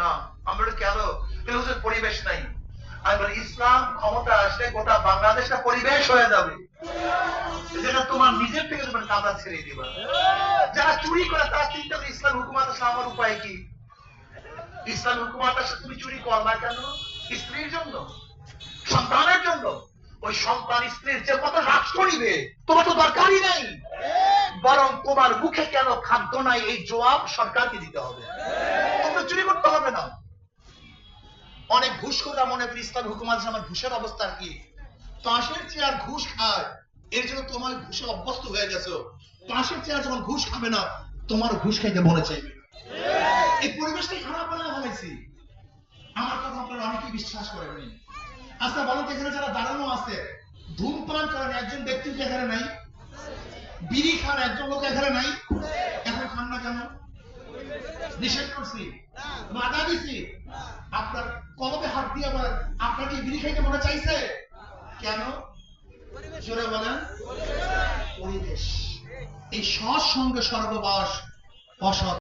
না, আমরা কেন পরিবেশ নাই। আমি বলি ইসলাম ক্ষমতা আসলে গোটা বাংলাদেশটা পরিবেশ হয়ে যাবে, যেটা তোমার নিজের থেকে তোমার কাদা ছেড়ে দিবা। যারা চুরি করে তারা চিন্তা করে ইসলাম হুকুমাত আসলে আমার উপায় কি? ইসলাম হুকুমাত আসলে তুমি চুরি করবা কেন? স্ত্রীর জন্য, সন্তানের জন্য। ওই সন্তান স্ত্রীর যে কত রাষ্ট্র নিবে তোমার তো দরকারই নাই, বরং তোমার মুখে কেন খাদ্য নাই এই জবাব সরকারকে দিতে হবে। তোমরা চুরি করতে হবে না। অনেক ঘুষ করে মনে করি ইসলাম হুকুমাত আমার ঘুষের অবস্থা কি? তাসের চেয়ার ঘুষ খায়, এর জন্য তোমার ঘুষে অভ্যস্ত হয়ে গেছো। তাসের চেয়ার যখন ঘুষ খাবে না, তোমার ঘুষ খাইতে মনে চাইবে। এই পরিবেশটাই খারাপ বানানো হয়েছে। আমার কথা আপনারা অনেকেই বিশ্বাস করেননি। আচ্ছা বলতো, এখানে যারা দাঁড়ানো আছে, ধূমপান করেন একজন ব্যক্তি এখানে নাই? বিড়ি খান একজন লোক এখানে নাই? এখন খান না কেন? নিষেধ করছি, বাধা দিছি। আপনার কলবে হাত দিয়ে বলেন, আপনার কি বিড়ি খাইতে মনে চাইছে? কেন? জোরে বলেন। পরিবেশ। এই সৎ সঙ্গে সর্ববাস, অসৎ